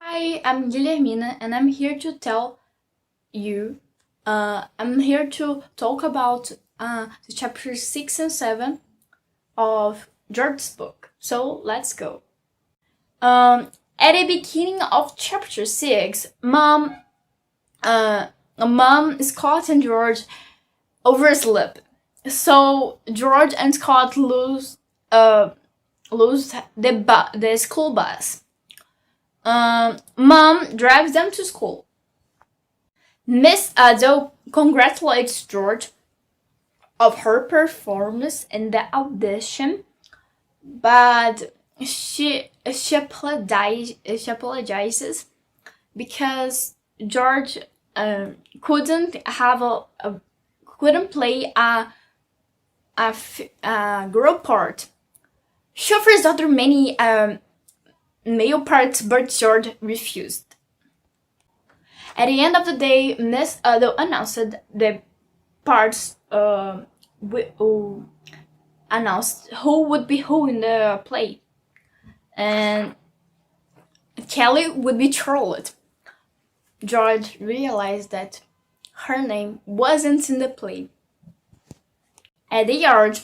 Hi, I'm Guilhermina and I'm here to tell you, I'm here to talk about the chapters 6 and 7 of George's book. So let's go. At the beginning of chapter 6, Mom, Scott and George oversleep. So George and Scott lose the school bus. Mom drives them to school. Miss Addo congratulates George of her performance in the audition, but she apologizes because George couldn't play a girl part. She offers other many male parts, but George refused. At the end of the day, Miss Addo announced the parts announced who would be who in the play. And Kelly would be Charlotte. George realized that her name wasn't in the play. At the yard,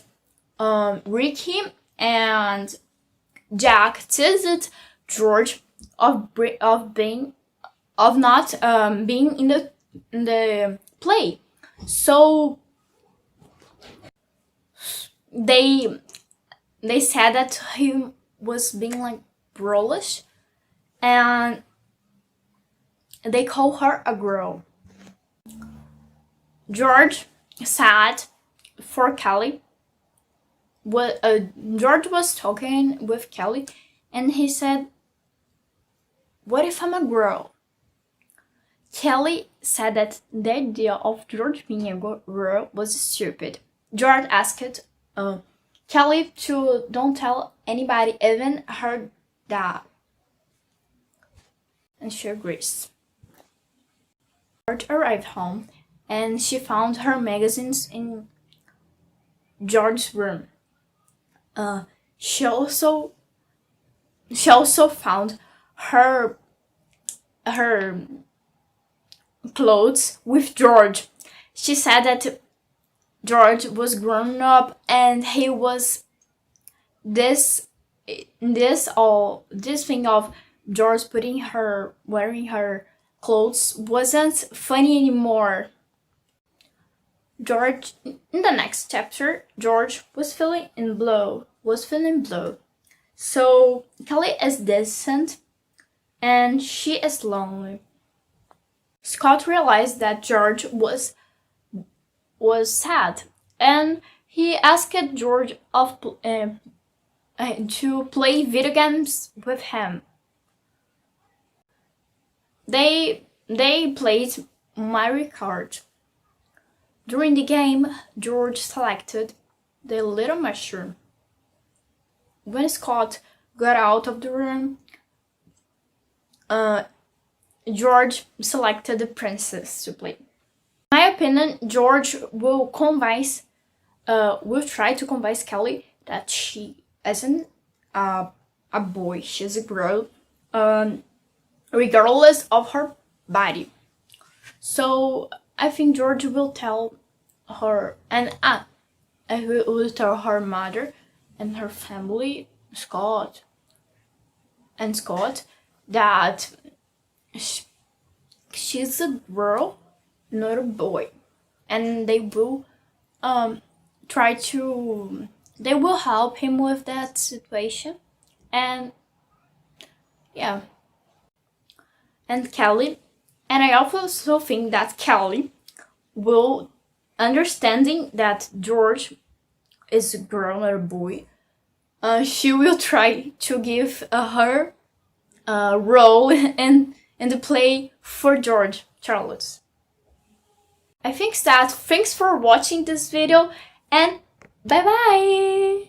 Ricky and Jack teased George of not being in the play. So they said that he was being like brawlish, and they call her a girl. George said for Kelly. George was talking with Kelly, and he said, "What if I'm a girl?" Kelly said that the idea of George being a girl was stupid. George asked Kelly to don't tell anybody, even her dad. And she agrees. George arrived home and she found her magazines in George's room. She also found her clothes with George. She said that George was grown up and he was this thing of George wearing her clothes wasn't funny anymore. George, in the next chapter, George was feeling blue. So Kelly is distant and she is lonely. Scott realized that George was sad, and he asked George to play video games with him. They played Mario Kart. During the game, George selected the little mushroom. When Scott got out of the room, George selected the princess to play. In my opinion, George will try to convince Kelly that she isn't a boy, she's a girl, regardless of her body. So I think George will tell her, and will tell her mother and her family, Scott, that she's a girl, not a boy, and they will they will help him with that situation. And yeah, and I also think that Kelly will, understanding that George is a girl or a boy, she will try to give her role in the play for Charlotte. I think that. Thanks for watching this video, and bye bye!